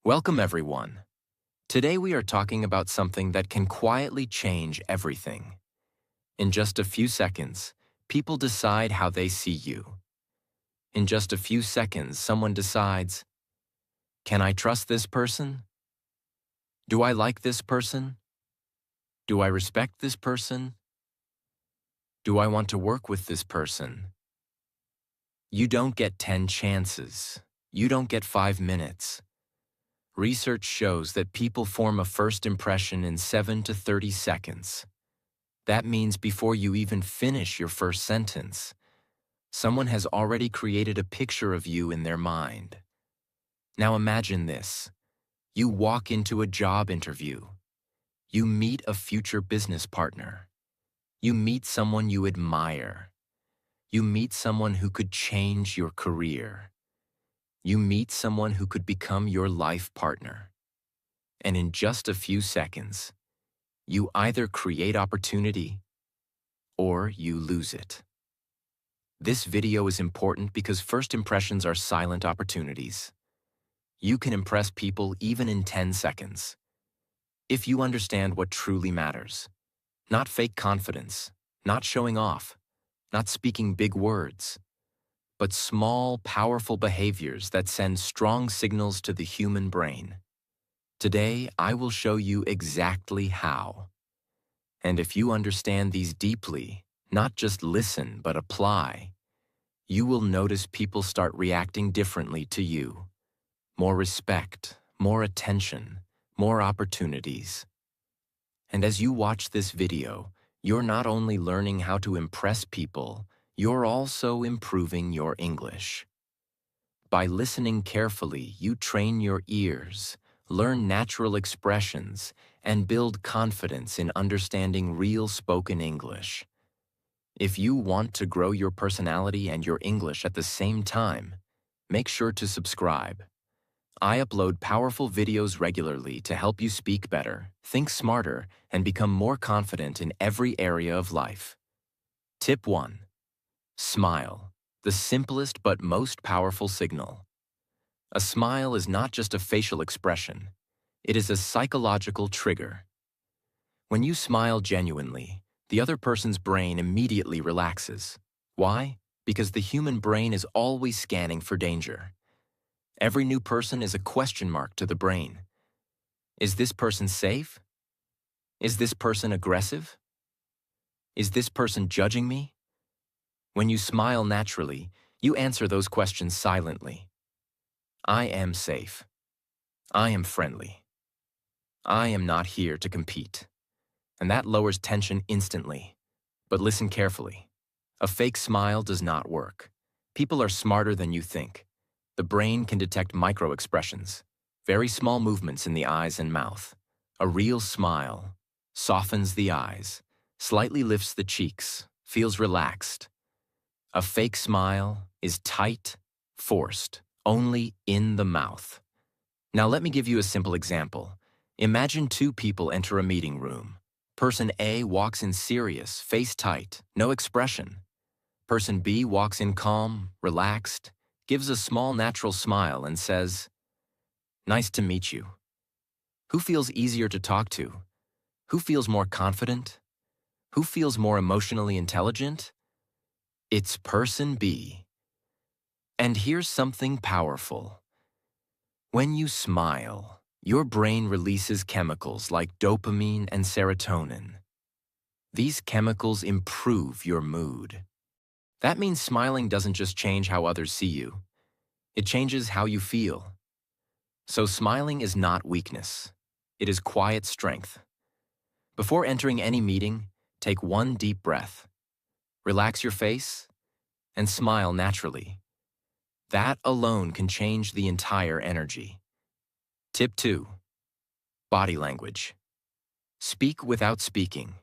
Welcome, everyone. Today we are talking about something that can quietly change everything. In just a few seconds, people decide how they see you. In just a few seconds, someone decides, can I trust this person? Do I like this person? Do I respect this person? Do I want to work with this person? You don't get 10 chances. You don't get 5 minutes. Research shows that people form a first impression in 7 to 30 seconds. That means before you even finish your first sentence, someone has already created a picture of you in their mind. Now imagine this. You walk into a job interview. You meet a future business partner. You meet someone you admire. You meet someone who could change your career. You meet someone who could become your life partner. And in just a few seconds, you either create opportunity or you lose it. This video is important because first impressions are silent opportunities. You can impress people even in 10 seconds. If you understand what truly matters, not fake confidence, not showing off, not speaking big words, but small, powerful behaviors that send strong signals to the human brain. Today, I will show you exactly how. And if you understand these deeply, not just listen but apply, you will notice people start reacting differently to you. More respect, more attention, more opportunities. And as you watch this video, you're not only learning how to impress people, you're also improving your English. By listening carefully, you train your ears, learn natural expressions, and build confidence in understanding real spoken English. If you want to grow your personality and your English at the same time, make sure to subscribe. I upload powerful videos regularly to help you speak better, think smarter, and become more confident in every area of life. Tip 1. Smile, the simplest but most powerful signal. A smile is not just a facial expression. It is a psychological trigger. When you smile genuinely, the other person's brain immediately relaxes. Why? Because the human brain is always scanning for danger. Every new person is a question mark to the brain. Is this person safe? Is this person aggressive? Is this person judging me? When you smile naturally, you answer those questions silently. I am safe. I am friendly. I am not here to compete. And that lowers tension instantly. But listen carefully. A fake smile does not work. People are smarter than you think. The brain can detect micro-expressions, very small movements in the eyes and mouth. A real smile softens the eyes, slightly lifts the cheeks, feels relaxed. A fake smile is tight, forced, only in the mouth. Now let me give you a simple example. Imagine two people enter a meeting room. Person A walks in serious, face tight, no expression. Person B walks in calm, relaxed, gives a small natural smile and says, "Nice to meet you." Who feels easier to talk to? Who feels more confident? Who feels more emotionally intelligent? It's person B. And here's something powerful. When you smile, your brain releases chemicals like dopamine and serotonin. These chemicals improve your mood. That means smiling doesn't just change how others see you. It changes how you feel. So smiling is not weakness. It is quiet strength. Before entering any meeting, take one deep breath. Relax your face and smile naturally. That alone can change the entire energy. Tip 2. Body language. Speak without speaking.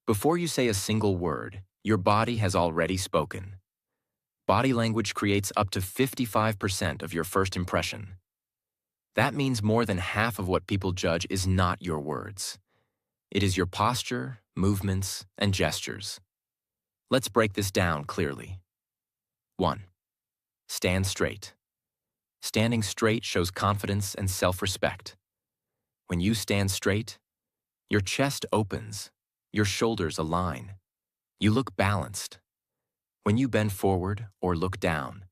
Before you say a single word, your body has already spoken. Body language creates up to 55% of your first impression. That means more than half of what people judge is not your words. It is your posture, movements, and gestures. Let's break this down clearly. 1. Stand straight. Standing straight shows confidence and self-respect. When you stand straight, your chest opens, your shoulders align. You look balanced. When you bend forward or look down,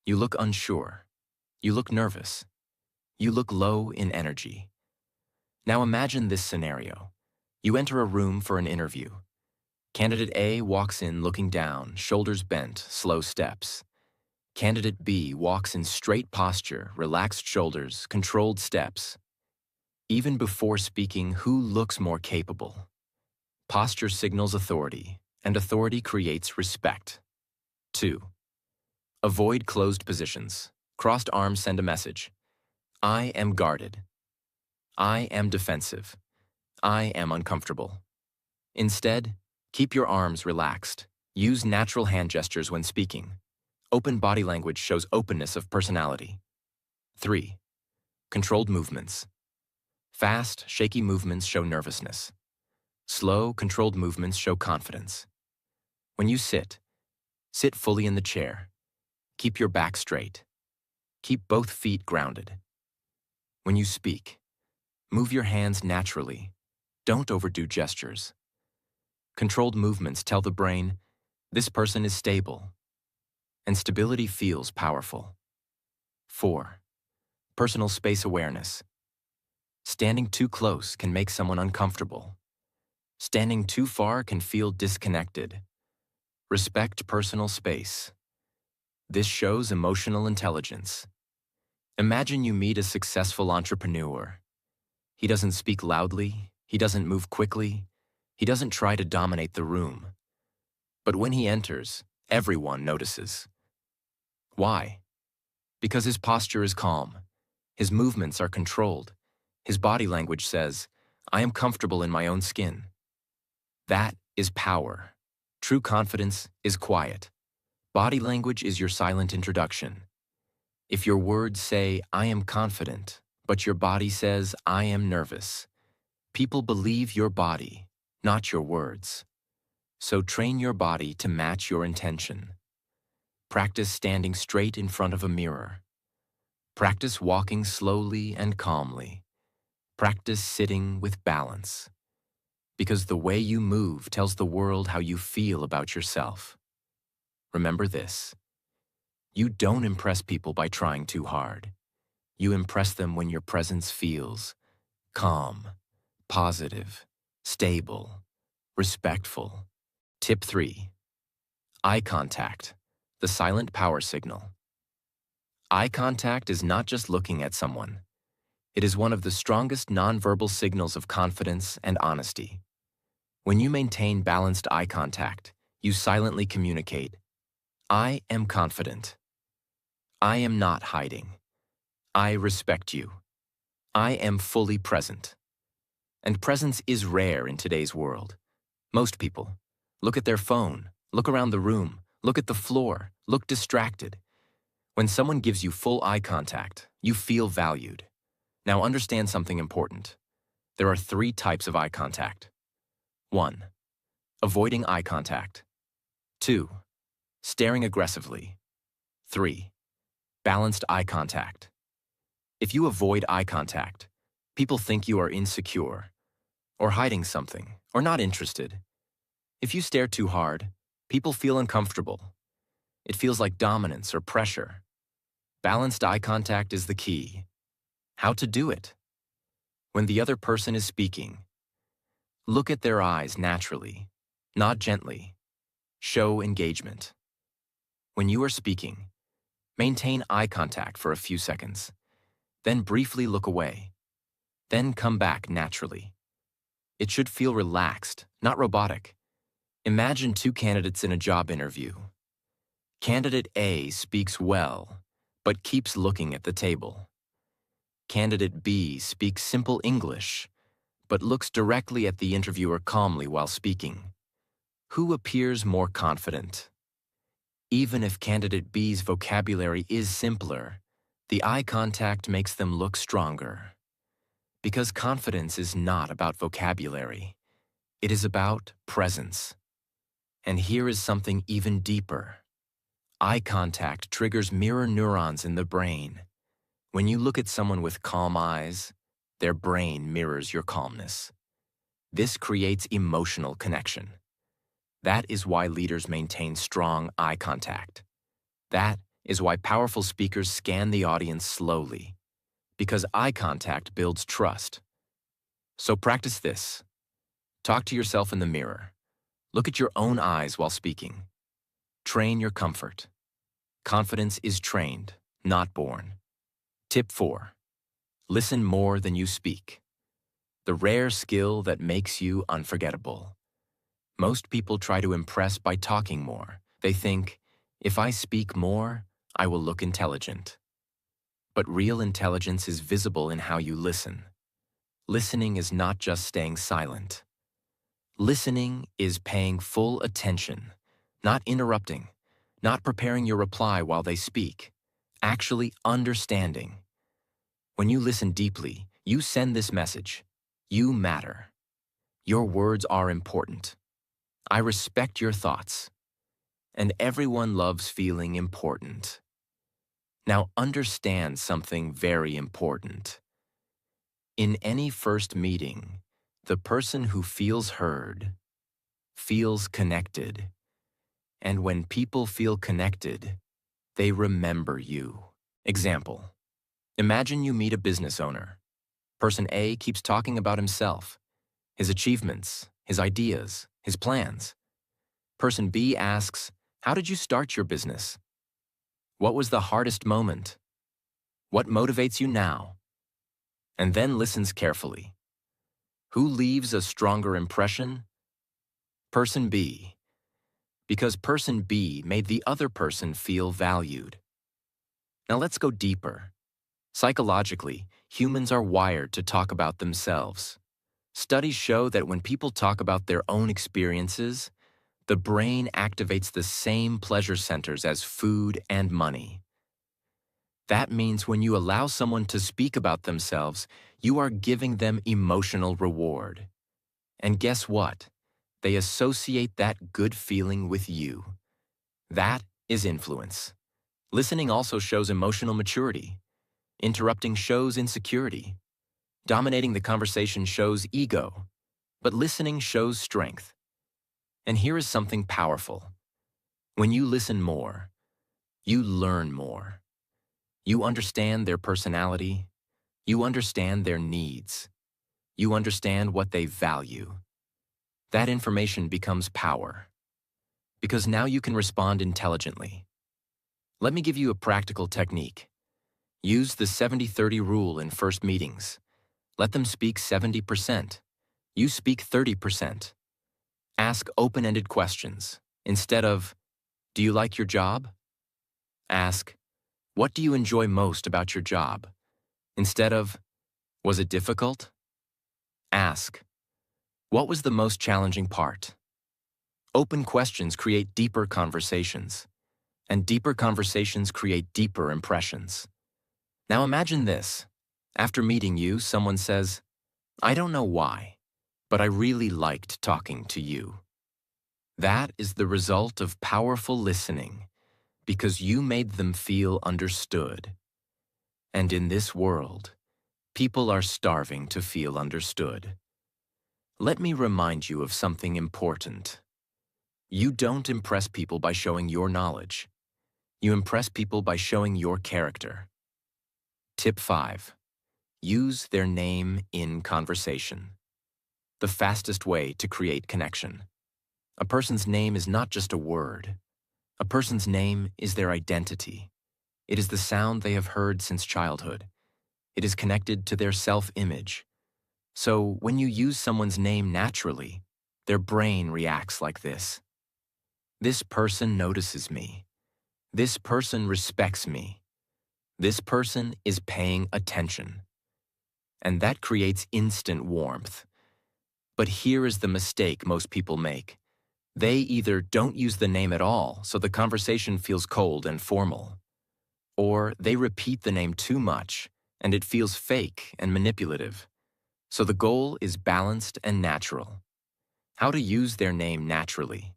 you look unsure. You look nervous. You look low in energy. Now imagine this scenario. You enter a room for an interview. Candidate A walks in looking down, shoulders bent, slow steps. Candidate B walks in straight posture, relaxed shoulders, controlled steps. Even before speaking, who looks more capable? Posture signals authority, and authority creates respect. 2. Avoid closed positions. Crossed arms send a message. I am guarded. I am defensive. I am uncomfortable. Instead, keep your arms relaxed. Use natural hand gestures when speaking. Open body language shows openness of personality. 3. Controlled movements. Fast, shaky movements show nervousness. Slow, controlled movements show confidence. When you sit fully in the chair. Keep your back straight. Keep both feet grounded. When you speak, move your hands naturally. Don't overdo gestures. Controlled movements tell the brain, this person is stable. And stability feels powerful. 4. Personal space awareness. Standing too close can make someone uncomfortable. Standing too far can feel disconnected. Respect personal space. This shows emotional intelligence. Imagine you meet a successful entrepreneur. He doesn't speak loudly, he doesn't move quickly, he doesn't try to dominate the room. But when he enters, everyone notices. Why? Because his posture is calm, his movements are controlled, his body language says, I am comfortable in my own skin. That is power. True confidence is quiet. Body language is your silent introduction. If your words say, I am confident, but your body says, I am nervous, people believe your body, not your words. So train your body to match your intention. Practice standing straight in front of a mirror. Practice walking slowly and calmly. Practice sitting with balance. Because the way you move tells the world how you feel about yourself. Remember this. You don't impress people by trying too hard. You impress them when your presence feels calm, positive, stable, respectful. Tip 3. Eye contact, the silent power signal. Eye contact is not just looking at someone. It is one of the strongest nonverbal signals of confidence and honesty. When you maintain balanced eye contact, you silently communicate, I am confident. I am not hiding. I respect you. I am fully present. And presence is rare in today's world. Most people look at their phone, look around the room, look at the floor, look distracted. When someone gives you full eye contact, you feel valued. Now understand something important. There are 3 types of eye contact. 1. Avoiding eye contact. 2. Staring aggressively. 3. Balanced eye contact. If you avoid eye contact, people think you are insecure, or hiding something, or not interested. If you stare too hard, people feel uncomfortable. It feels like dominance or pressure. Balanced eye contact is the key. How to do it? When the other person is speaking, look at their eyes naturally, nod gently, show engagement. When you are speaking, maintain eye contact for a few seconds, then briefly look away, then come back naturally. It should feel relaxed, not robotic. Imagine 2 candidates in a job interview. Candidate A speaks well, but keeps looking at the table. Candidate B speaks simple English, but looks directly at the interviewer calmly while speaking. Who appears more confident? Even if candidate B's vocabulary is simpler, the eye contact makes them look stronger. Because confidence is not about vocabulary. It is about presence. And here is something even deeper. Eye contact triggers mirror neurons in the brain. When you look at someone with calm eyes, their brain mirrors your calmness. This creates emotional connection. That is why leaders maintain strong eye contact. That is why powerful speakers scan the audience slowly, because eye contact builds trust. So practice this. Talk to yourself in the mirror. Look at your own eyes while speaking. Train your comfort. Confidence is trained, not born. Tip 4. Listen more than you speak. The rare skill that makes you unforgettable. Most people try to impress by talking more. They think, if I speak more, I will look intelligent. But real intelligence is visible in how you listen. Listening is not just staying silent. Listening is paying full attention, not interrupting, not preparing your reply while they speak, actually understanding. When you listen deeply, you send this message. You matter. Your words are important. I respect your thoughts. And everyone loves feeling important. Now understand something very important. In any first meeting, the person who feels heard feels connected. And when people feel connected, they remember you. Example. Imagine you meet a business owner. Person A keeps talking about himself, his achievements, his ideas, his plans. Person B asks, how did you start your business? What was the hardest moment? What motivates you now? And then listens carefully. Who leaves a stronger impression? Person B. Because person B made the other person feel valued. Now let's go deeper. Psychologically, humans are wired to talk about themselves. Studies show that when people talk about their own experiences, the brain activates the same pleasure centers as food and money. That means when you allow someone to speak about themselves, you are giving them emotional reward. And guess what? They associate that good feeling with you. That is influence. Listening also shows emotional maturity. Interrupting shows insecurity. Dominating the conversation shows ego. But listening shows strength. And here is something powerful. When you listen more, you learn more. You understand their personality. You understand their needs. You understand what they value. That information becomes power. Because now you can respond intelligently. Let me give you a practical technique. Use the 70-30 rule in first meetings. Let them speak 70%. You speak 30%. Ask open-ended questions. Instead of, do you like your job? Ask, what do you enjoy most about your job? Instead of, was it difficult? Ask, what was the most challenging part? Open questions create deeper conversations, and deeper conversations create deeper impressions. Now imagine this. After meeting you, someone says, I don't know why, but I really liked talking to you. That is the result of powerful listening, because you made them feel understood. And in this world, people are starving to feel understood. Let me remind you of something important. You don't impress people by showing your knowledge. You impress people by showing your character. Tip 5. Use their name in conversation. The fastest way to create connection. A person's name is not just a word. A person's name is their identity. It is the sound they have heard since childhood. It is connected to their self-image. So when you use someone's name naturally, their brain reacts like this. This person notices me. This person respects me. This person is paying attention. And that creates instant warmth. But here is the mistake most people make. They either don't use the name at all, so the conversation feels cold and formal, or they repeat the name too much, and it feels fake and manipulative. So the goal is balanced and natural. How to use their name naturally.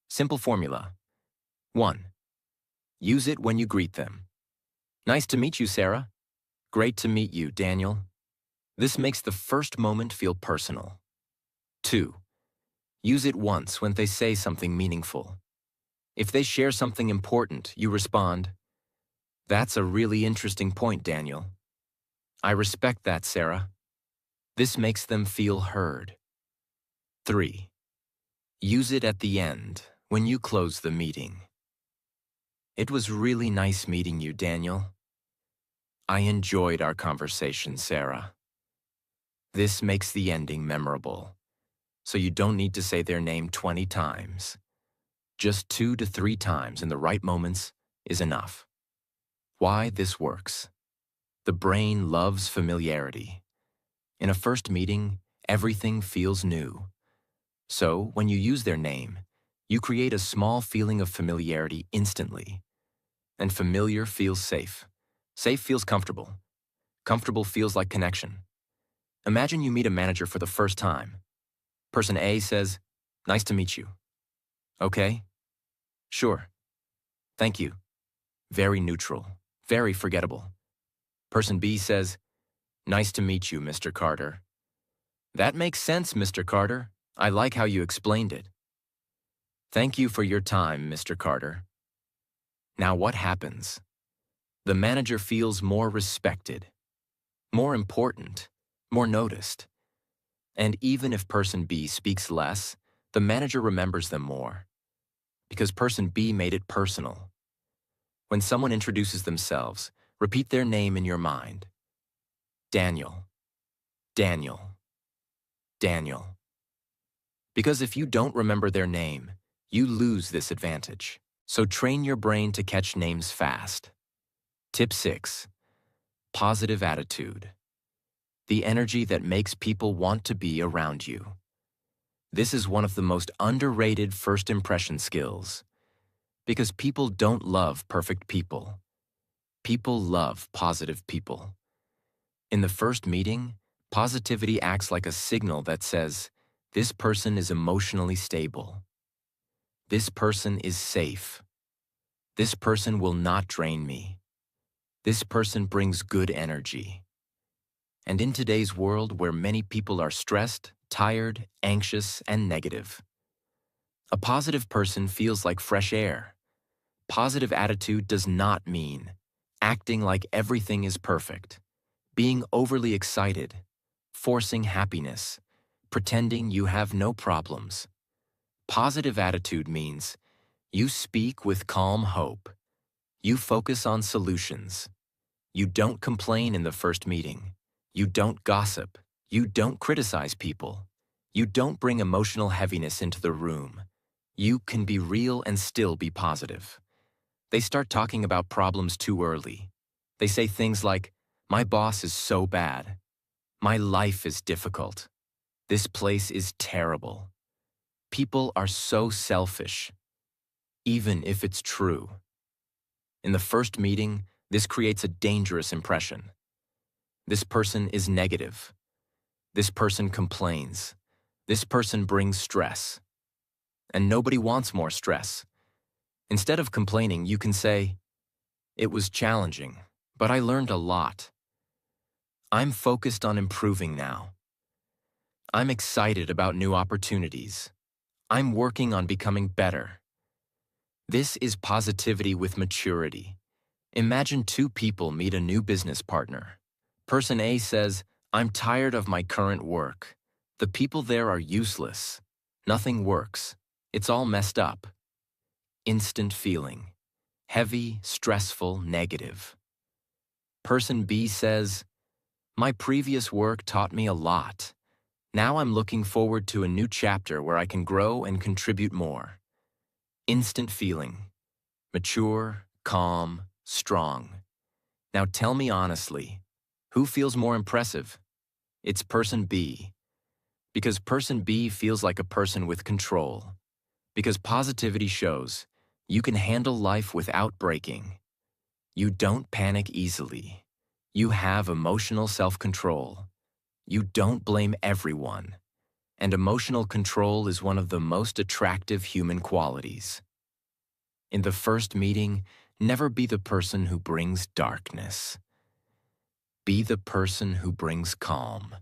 Simple formula. 1. Use it when you greet them. Nice to meet you, Sarah. Great to meet you, Daniel. This makes the first moment feel personal. 2. Use it once when they say something meaningful. If they share something important, you respond, "That's a really interesting point, Daniel. I respect that, Sarah." This makes them feel heard. 3. Use it at the end, when you close the meeting. It was really nice meeting you, Daniel. I enjoyed our conversation, Sarah. This makes the ending memorable, so you don't need to say their name 20 times. Just 2 to 3 times in the right moments is enough. Why this works. The brain loves familiarity. In a first meeting, everything feels new. So, when you use their name, you create a small feeling of familiarity instantly. And familiar feels safe. Safe feels comfortable. Comfortable feels like connection. Imagine you meet a manager for the first time. Person A says, "Nice to meet you." Okay? Sure. Thank you. Very neutral. Very forgettable. Person B says, "Nice to meet you, Mr. Carter." That makes sense, Mr. Carter. I like how you explained it. Thank you for your time, Mr. Carter. Now what happens? The manager feels more respected, more important, more noticed. And even if person B speaks less, the manager remembers them more. Because person B made it personal. When someone introduces themselves, repeat their name in your mind. Daniel, Daniel, Daniel. Because if you don't remember their name, you lose this advantage. So train your brain to catch names fast. Tip 6. Positive attitude. The energy that makes people want to be around you. This is one of the most underrated first impression skills. Because people don't love perfect people. People love positive people. In the first meeting, positivity acts like a signal that says, this person is emotionally stable. This person is safe. This person will not drain me. This person brings good energy. And in today's world where many people are stressed, tired, anxious, and negative, a positive person feels like fresh air. Positive attitude does not mean acting like everything is perfect, being overly excited, forcing happiness, pretending you have no problems. Positive attitude means you speak with calm hope. You focus on solutions. You don't complain in the first meeting. You don't gossip. You don't criticize people. You don't bring emotional heaviness into the room. You can be real and still be positive. They start talking about problems too early. They say things like, "My boss is so bad. My life is difficult. This place is terrible. People are so selfish." Even if it's true. In the first meeting, this creates a dangerous impression. This person is negative. This person complains. This person brings stress. And nobody wants more stress. Instead of complaining, you can say, "It was challenging, but I learned a lot. I'm focused on improving now. I'm excited about new opportunities. I'm working on becoming better." This is positivity with maturity. Imagine 2 people meet a new business partner. Person A says, "I'm tired of my current work. The people there are useless. Nothing works. It's all messed up." Instant feeling. Heavy, stressful, negative. Person B says, "My previous work taught me a lot. Now I'm looking forward to a new chapter where I can grow and contribute more." Instant feeling. Mature, calm, strong. Now tell me honestly, who feels more impressive? It's person B. Because person B feels like a person with control. Because positivity shows you can handle life without breaking. You don't panic easily. You have emotional self-control. You don't blame everyone. And emotional control is one of the most attractive human qualities. In the first meeting, never be the person who brings darkness. Be the person who brings calm.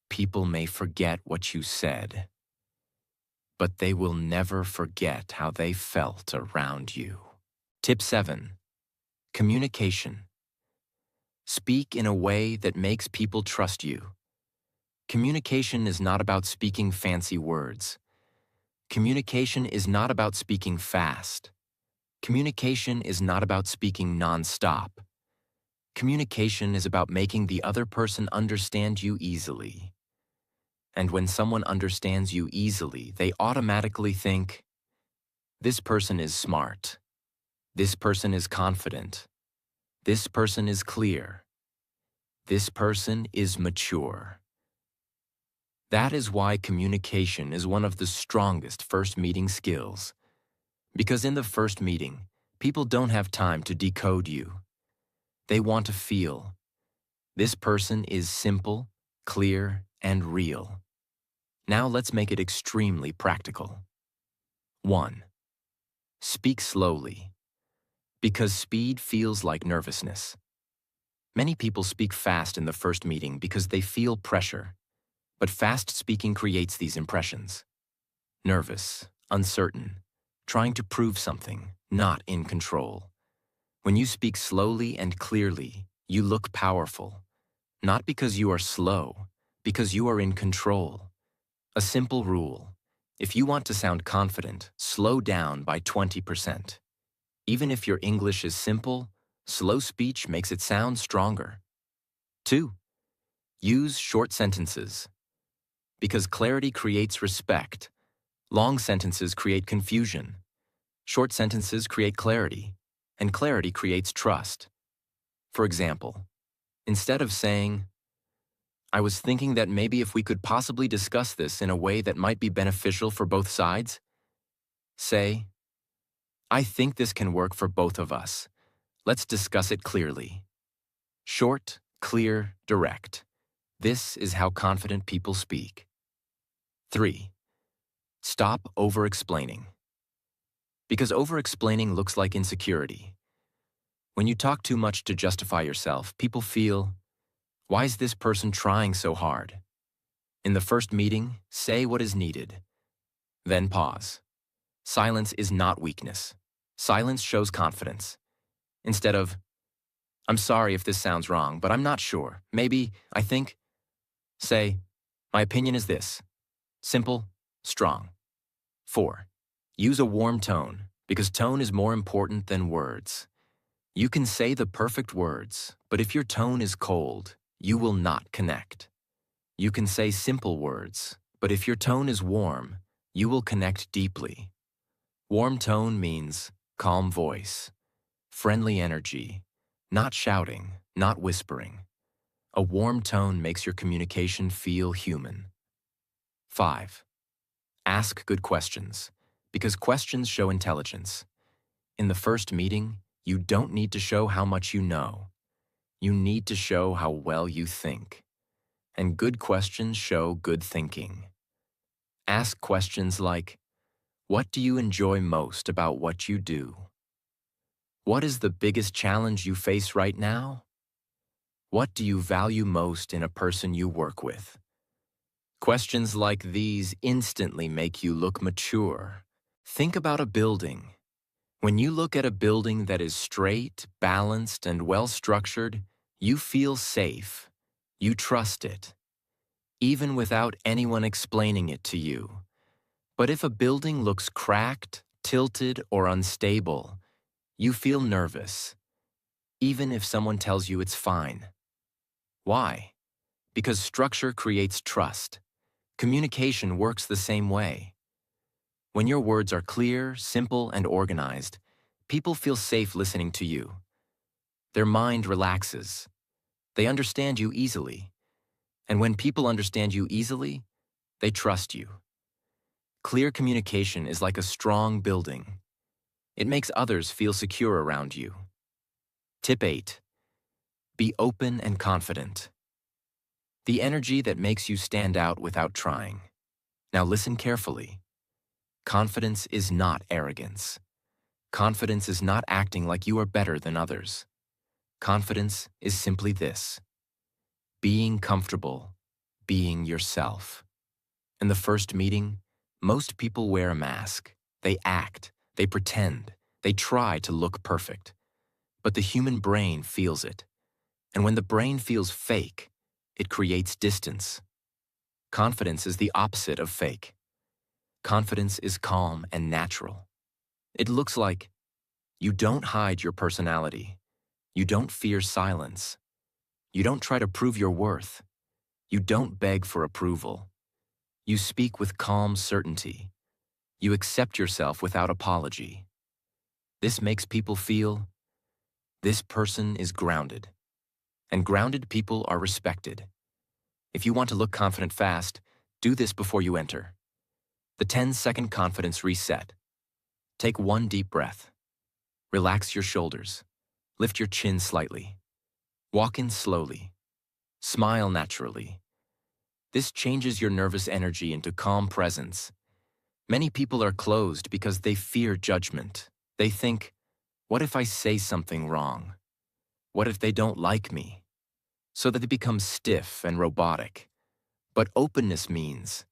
People may forget what you said, but they will never forget how they felt around you. Tip 7. Communication. Speak in a way that makes people trust you. Communication is not about speaking fancy words. Communication is not about speaking fast. Communication is not about speaking non-stop. Communication is about making the other person understand you easily. And when someone understands you easily, they automatically think, this person is smart. This person is confident. This person is clear. This person is mature. That is why communication is one of the strongest first meeting skills. Because in the first meeting, people don't have time to decode you. They want to feel, this person is simple, clear, and real. Now let's make it extremely practical. 1. Speak slowly. Because speed feels like nervousness. Many people speak fast in the first meeting because they feel pressure. But fast speaking creates these impressions. Nervous, uncertain, trying to prove something, not in control. When you speak slowly and clearly, you look powerful. Not because you are slow, because you are in control. A simple rule. If you want to sound confident, slow down by 20%. Even if your English is simple, slow speech makes it sound stronger. 2. Use short sentences. Because clarity creates respect. Long sentences create confusion. Short sentences create clarity, and clarity creates trust. For example, instead of saying, I was thinking that maybe if we could possibly discuss this in a way that might be beneficial for both sides, say, I think this can work for both of us. Let's discuss it clearly. Short, clear, direct. This is how confident people speak. 3. Stop over-explaining. Because over-explaining looks like insecurity. When you talk too much to justify yourself, people feel, why is this person trying so hard? In the first meeting, say what is needed. Then pause. Silence is not weakness. Silence shows confidence. Instead of, I'm sorry if this sounds wrong, but I'm not sure. Maybe, I think. Say, my opinion is this. Simple, strong. 4. Use a warm tone, because tone is more important than words. You can say the perfect words, but if your tone is cold, you will not connect. You can say simple words, but if your tone is warm, you will connect deeply. Warm tone means calm voice, friendly energy, not shouting, not whispering. A warm tone makes your communication feel human. 5. Ask good questions, because questions show intelligence. In the first meeting, you don't need to show how much you know. You need to show how well you think. And good questions show good thinking. Ask questions like, what do you enjoy most about what you do? What is the biggest challenge you face right now? What do you value most in a person you work with? Questions like these instantly make you look mature. Think about a building. When you look at a building that is straight, balanced, and well-structured, you feel safe. You trust it, even without anyone explaining it to you. But if a building looks cracked, tilted, or unstable, you feel nervous, even if someone tells you it's fine. Why? Because structure creates trust. Communication works the same way. When your words are clear, simple, and organized, people feel safe listening to you. Their mind relaxes. They understand you easily. And when people understand you easily, they trust you. Clear communication is like a strong building. It makes others feel secure around you. Tip 8. Be open and confident. The energy that makes you stand out without trying. Now listen carefully. Confidence is not arrogance. Confidence is not acting like you are better than others. Confidence is simply this: being comfortable, being yourself. In the first meeting, most people wear a mask. They act, they pretend, they try to look perfect. But the human brain feels it. And when the brain feels fake, it creates distance. Confidence is the opposite of fake. Confidence is calm and natural. It looks like you don't hide your personality. You don't fear silence. You don't try to prove your worth. You don't beg for approval. You speak with calm certainty. You accept yourself without apology. This makes people feel this person is grounded. And grounded people are respected. If you want to look confident fast, do this before you enter. The 10-second confidence reset. Take one deep breath. Relax your shoulders. Lift your chin slightly. Walk in slowly. Smile naturally. This changes your nervous energy into calm presence. Many people are closed because they fear judgment. They think, what if I say something wrong? What if they don't like me? So that they become stiff and robotic. But openness means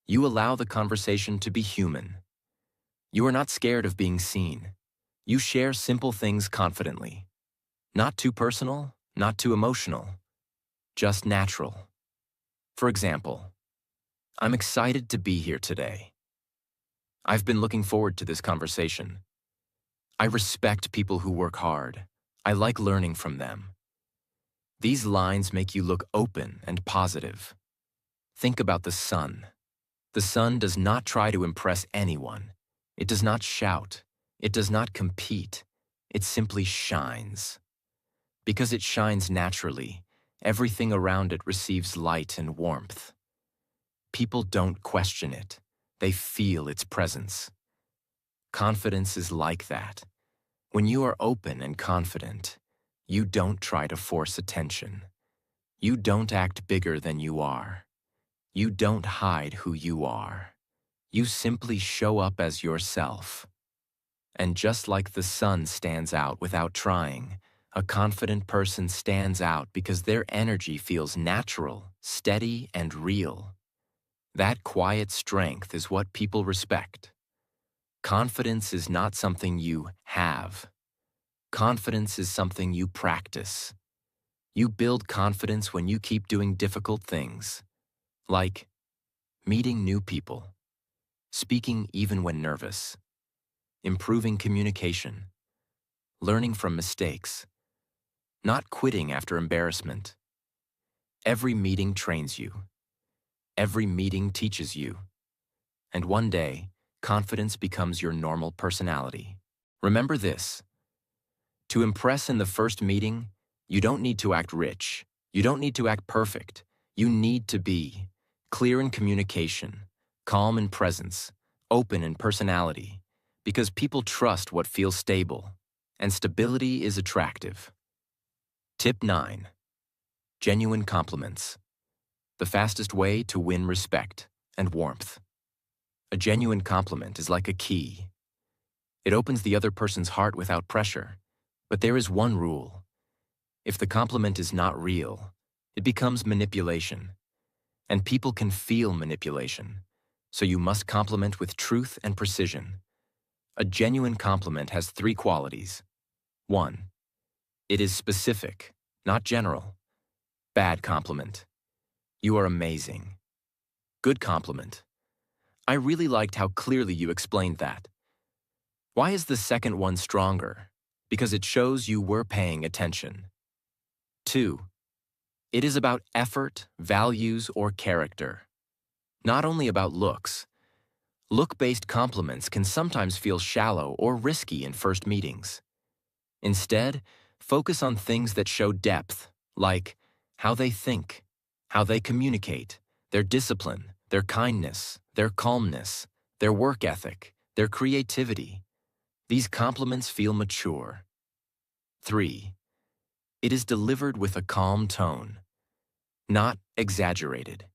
you allow the conversation to be human. You are not scared of being seen. You share simple things confidently. Not too personal, not too emotional. Just natural. For example, I'm excited to be here today. I've been looking forward to this conversation. I respect people who work hard. I like learning from them. These lines make you look open and positive. Think about the sun. The sun does not try to impress anyone. It does not shout. It does not compete. It simply shines. Because it shines naturally, everything around it receives light and warmth. People don't question it. They feel its presence. Confidence is like that. When you are open and confident, you don't try to force attention. You don't act bigger than you are. You don't hide who you are. You simply show up as yourself. And just like the sun stands out without trying, a confident person stands out because their energy feels natural, steady, and real. That quiet strength is what people respect. Confidence is not something you have. Confidence is something you practice. You build confidence when you keep doing difficult things, like meeting new people, speaking even when nervous, improving communication, learning from mistakes, not quitting after embarrassment. Every meeting trains you. Every meeting teaches you. And one day, confidence becomes your normal personality. Remember this: to impress in the first meeting, you don't need to act rich. You don't need to act perfect. You need to be clear in communication, calm in presence, open in personality, because people trust what feels stable, and stability is attractive. Tip 9. Genuine compliments. The fastest way to win respect and warmth. A genuine compliment is like a key. It opens the other person's heart without pressure. But there is one rule. If the compliment is not real, it becomes manipulation. And people can feel manipulation. So you must compliment with truth and precision. A genuine compliment has 3 qualities. 1. It is specific, not general. Bad compliment. You are amazing. Good compliment. I really liked how clearly you explained that. Why is the second one stronger? Because it shows you were paying attention. 2. It is about effort, values, or character. Not only about looks. Look-based compliments can sometimes feel shallow or risky in first meetings. Instead, focus on things that show depth, like how they think, how they communicate, their discipline, their kindness, their calmness, their work ethic, their creativity. These compliments feel mature. 3. It is delivered with a calm tone, not exaggerated.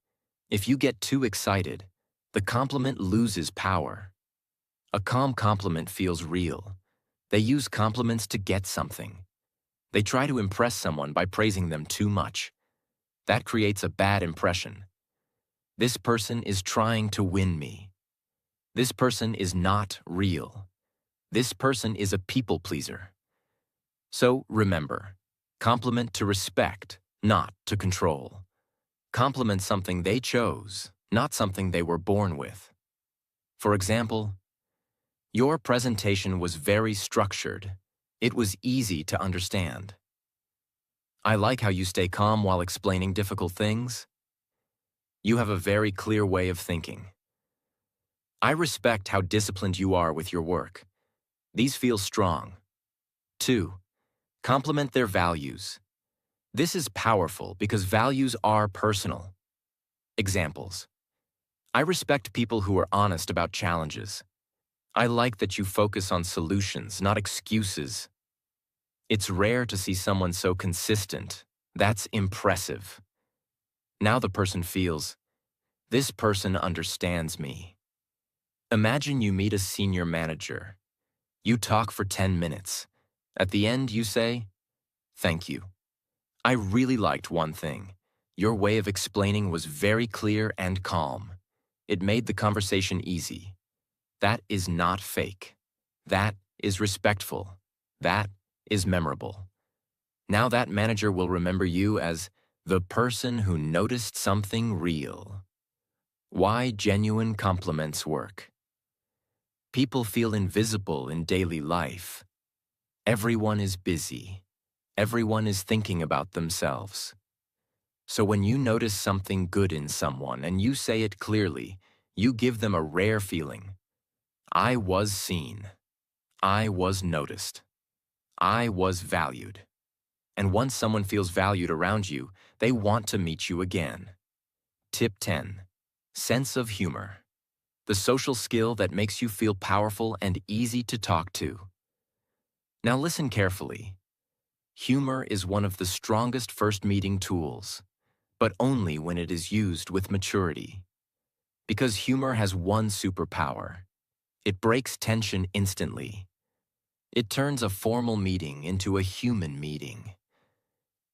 If you get too excited, the compliment loses power. A calm compliment feels real. They use compliments to get something, They try to impress someone by praising them too much. That creates a bad impression. This person is trying to win me. This person is not real. This person is a people pleaser. So remember, compliment to respect, not to control. Compliment something they chose, not something they were born with. For example, your presentation was very structured. It was easy to understand. I like how you stay calm while explaining difficult things. You have a very clear way of thinking. I respect how disciplined you are with your work. These feel strong. 2. Compliment their values. This is powerful because values are personal. Examples. I respect people who are honest about challenges. I like that you focus on solutions, not excuses. It's rare to see someone so consistent. That's impressive. Now the person feels, this person understands me. Imagine you meet a senior manager. You talk for 10 minutes. At the end, you say, thank you. I really liked one thing. Your way of explaining was very clear and calm. It made the conversation easy. That is not fake. That is respectful. That is memorable. Now that manager will remember you as the person who noticed something real. Why genuine compliments work. People feel invisible in daily life. Everyone is busy. Everyone is thinking about themselves. So when you notice something good in someone and you say it clearly, you give them a rare feeling. I was seen. I was noticed. I was valued. And once someone feels valued around you, they want to meet you again. Tip 10. Sense of humor. The social skill that makes you feel powerful and easy to talk to. Now listen carefully. Humor is one of the strongest first meeting tools, but only when it is used with maturity. Because humor has one superpower. It breaks tension instantly. It turns a formal meeting into a human meeting.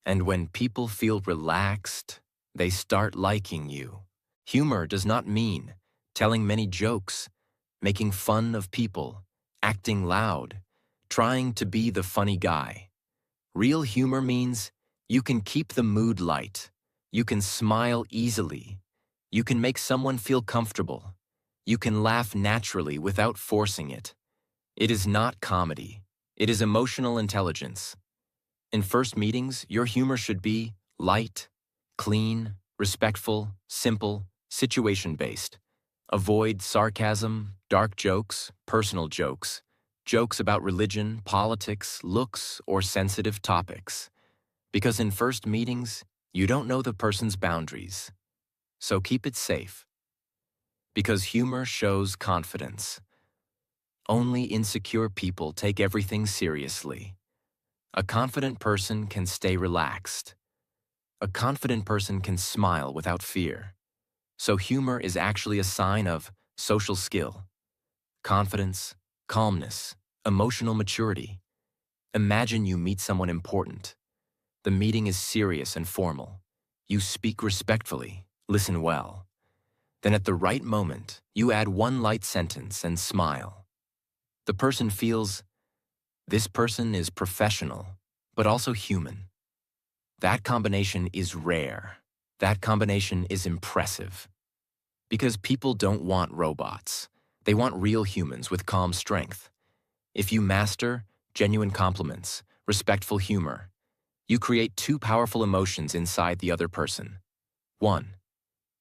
And when people feel relaxed, they start liking you. Humor does not mean telling many jokes, making fun of people, acting loud, trying to be the funny guy. Real humor means you can keep the mood light, you can smile easily, you can make someone feel comfortable, you can laugh naturally without forcing it. It is not comedy, it is emotional intelligence. In first meetings, your humor should be light, clean, respectful, simple, situation-based. Avoid sarcasm, dark jokes, personal jokes, jokes about religion, politics, looks, or sensitive topics. Because in first meetings, you don't know the person's boundaries. So keep it safe. Because humor shows confidence. Only insecure people take everything seriously. A confident person can stay relaxed. A confident person can smile without fear. So humor is actually a sign of social skill, confidence, calmness, emotional maturity. Imagine you meet someone important. The meeting is serious and formal. You speak respectfully, listen well. Then at the right moment, you add one light sentence and smile. The person feels, this person is professional, but also human. That combination is rare. That combination is impressive. Because people don't want robots. They want real humans with calm strength. If you master genuine compliments, respectful humor, you create two powerful emotions inside the other person. 1.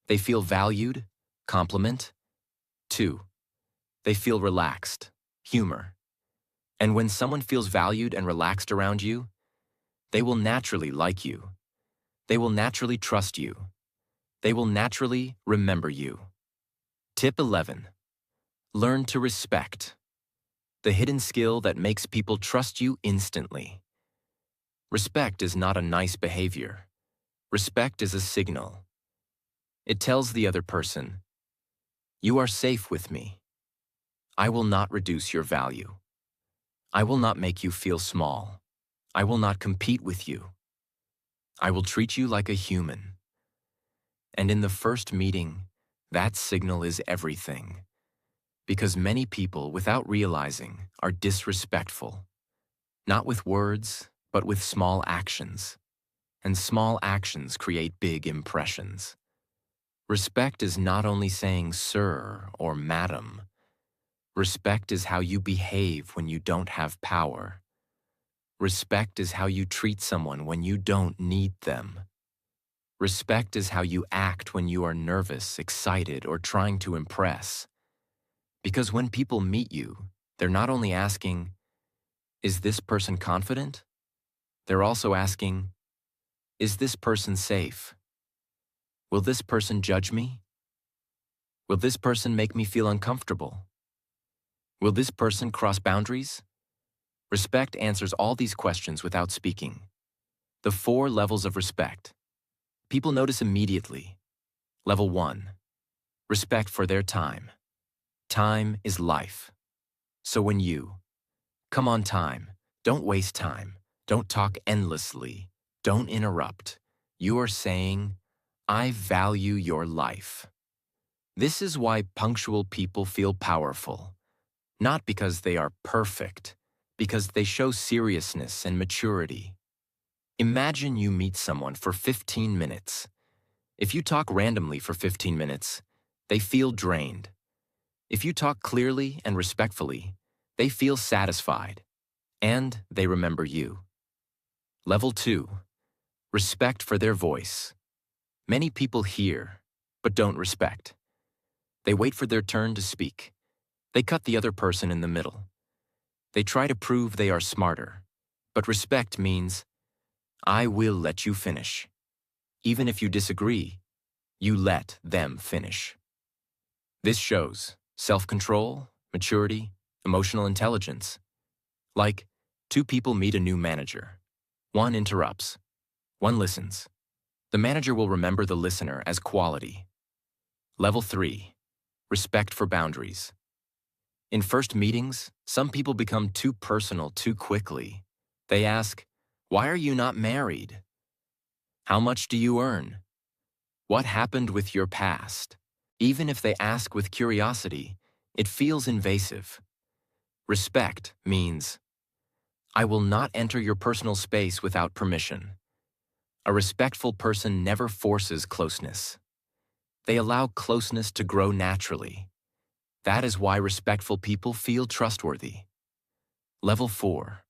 They feel valued, compliment. 2. They feel relaxed, humor. And when someone feels valued and relaxed around you, they will naturally like you. They will naturally trust you. They will naturally remember you. Tip 11. Learn to respect. The hidden skill that makes people trust you instantly. Respect is not a nice behavior. Respect is a signal. It tells the other person, you are safe with me. I will not reduce your value. I will not make you feel small. I will not compete with you. I will treat you like a human. And in the first meeting, that signal is everything. Because many people, without realizing, are disrespectful. Not with words, but with small actions. And small actions create big impressions. Respect is not only saying sir or madam. Respect is how you behave when you don't have power. Respect is how you treat someone when you don't need them. Respect is how you act when you are nervous, excited, or trying to impress. Because when people meet you, they're not only asking, is this person confident? They're also asking, is this person safe? Will this person judge me? Will this person make me feel uncomfortable? Will this person cross boundaries? Respect answers all these questions without speaking. The 4 levels of respect. People notice immediately. Level 1. Respect for their time. Time is life. So when you come on time, don't waste time, don't talk endlessly, don't interrupt, you are saying, I value your life. This is why punctual people feel powerful. Not because they are perfect, because they show seriousness and maturity. Imagine you meet someone for 15 minutes. If you talk randomly for 15 minutes, they feel drained. If you talk clearly and respectfully, they feel satisfied, and they remember you. Level 2. Respect for their voice. Many people hear, but don't respect. They wait for their turn to speak. They cut the other person in the middle. They try to prove they are smarter, but respect means, I will let you finish. Even if you disagree, you let them finish. This shows self-control, maturity, emotional intelligence. Like, 2 people meet a new manager. One interrupts. One listens. The manager will remember the listener as quality. Level 3. Respect for boundaries. In first meetings, some people become too personal too quickly. They ask, why are you not married? How much do you earn? What happened with your past? Even if they ask with curiosity, it feels invasive. Respect means, I will not enter your personal space without permission. A respectful person never forces closeness. They allow closeness to grow naturally. That is why respectful people feel trustworthy. Level 4.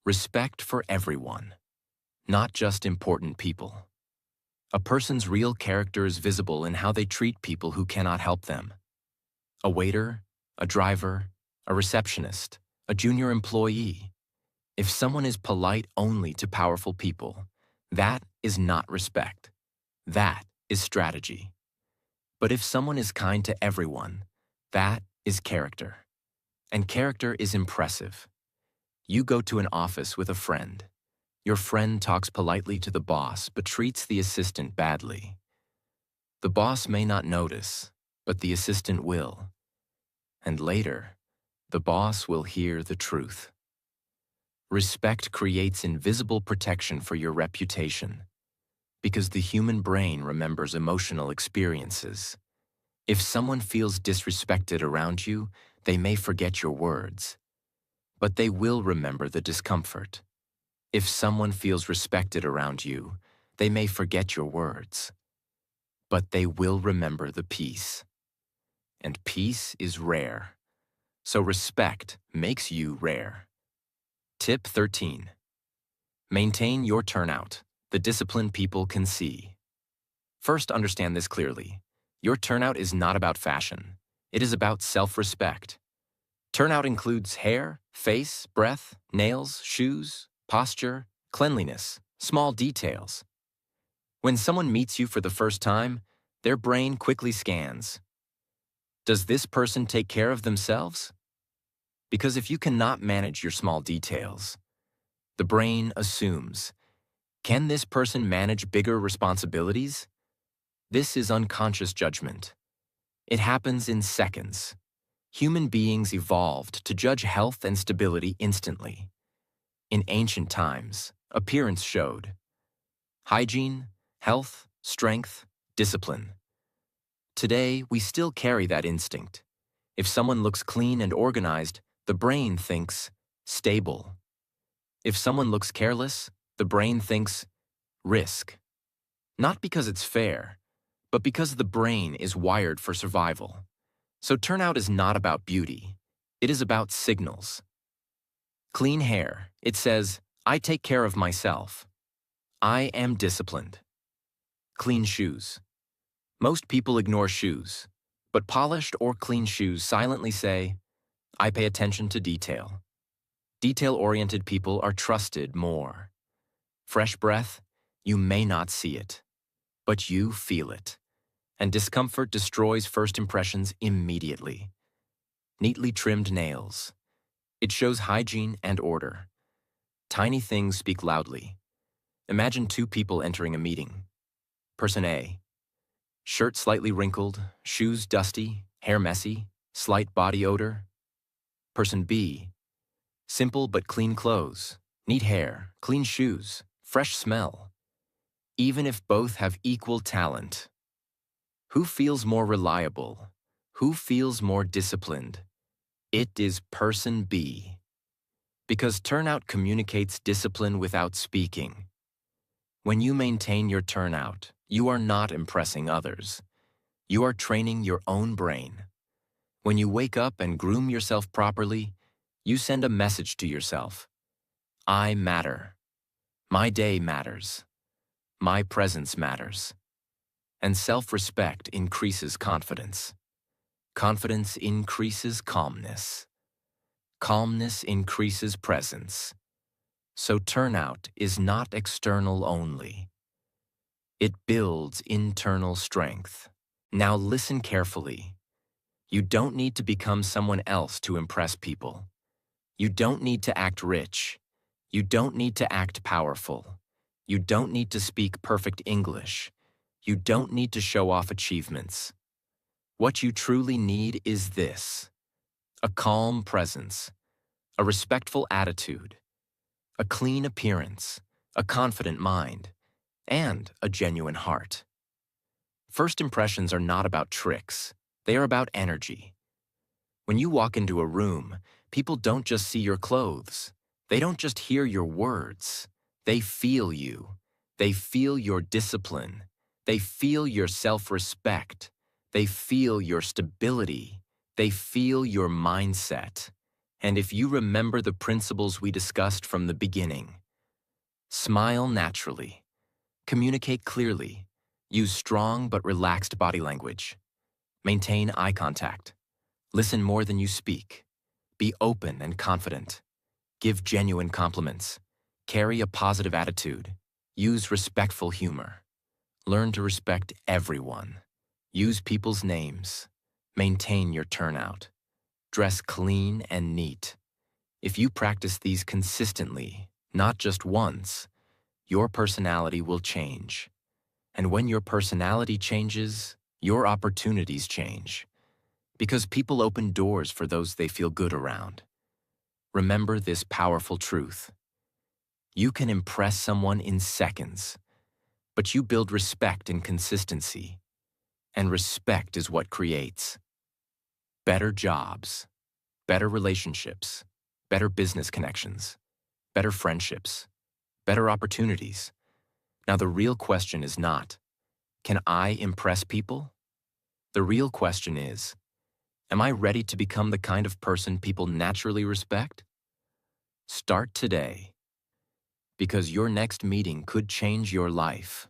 Respect for everyone, not just important people. A person's real character is visible in how they treat people who cannot help them. A waiter, a driver, a receptionist, a junior employee. If someone is polite only to powerful people, that is not respect. That is strategy. But if someone is kind to everyone, that is character. And character is impressive. You go to an office with a friend. Your friend talks politely to the boss but treats the assistant badly. The boss may not notice, but the assistant will. And later, the boss will hear the truth. Respect creates invisible protection for your reputation, because the human brain remembers emotional experiences. If someone feels disrespected around you, they may forget your words, but they will remember the discomfort. If someone feels respected around you, they may forget your words, but they will remember the peace. And peace is rare, so respect makes you rare. Tip 13. Maintain your turnout, the discipline people can see. First, understand this clearly. Your turnout is not about fashion. It is about self-respect. Turnout includes hair, face, breath, nails, shoes, posture, cleanliness, small details. When someone meets you for the first time, their brain quickly scans. Does this person take care of themselves? Because if you cannot manage your small details, the brain assumes, can this person manage bigger responsibilities? This is unconscious judgment. It happens in seconds. Human beings evolved to judge health and stability instantly. In ancient times, appearance showed hygiene, health, strength, discipline. Today, we still carry that instinct. If someone looks clean and organized, the brain thinks stable. If someone looks careless, the brain thinks risk. Not because it's fair, but because the brain is wired for survival. So turnout is not about beauty. It is about signals. Clean hair. It says, I take care of myself. I am disciplined. Clean shoes. Most people ignore shoes, but polished or clean shoes silently say, I pay attention to detail. Detail-oriented people are trusted more. Fresh breath, you may not see it, but you feel it. And discomfort destroys first impressions immediately. Neatly trimmed nails. It shows hygiene and order. Tiny things speak loudly. Imagine two people entering a meeting. Person A. Shirt slightly wrinkled, shoes dusty, hair messy, slight body odor. Person B. Simple but clean clothes, neat hair, clean shoes, fresh smell. Even if both have equal talent. Who feels more reliable? Who feels more disciplined? It is person B. Because turnout communicates discipline without speaking. When you maintain your turnout, you are not impressing others. You are training your own brain. When you wake up and groom yourself properly, you send a message to yourself. I matter. My day matters. My presence matters. And self-respect increases confidence. Confidence increases calmness. Calmness increases presence. So turnout is not external only. It builds internal strength. Now listen carefully. You don't need to become someone else to impress people. You don't need to act rich. You don't need to act powerful. You don't need to speak perfect English. You don't need to show off achievements. What you truly need is this: a calm presence, a respectful attitude, a clean appearance, a confident mind, and a genuine heart. First impressions are not about tricks. They are about energy. When you walk into a room, people don't just see your clothes. They don't just hear your words. They feel you. They feel your discipline. They feel your self-respect. They feel your stability. They feel your mindset. And if you remember the principles we discussed from the beginning, smile naturally, communicate clearly, use strong but relaxed body language, maintain eye contact, listen more than you speak, be open and confident, give genuine compliments, carry a positive attitude, use respectful humor, learn to respect everyone, use people's names, maintain your turnout, dress clean and neat. If you practice these consistently, not just once, your personality will change. And when your personality changes, your opportunities change. Because people open doors for those they feel good around. Remember this powerful truth. You can impress someone in seconds, but you build respect and consistency. And respect is what creates better jobs, better relationships, better business connections, better friendships, better opportunities. Now the real question is not, can I impress people? The real question is, am I ready to become the kind of person people naturally respect? Start today, because your next meeting could change your life.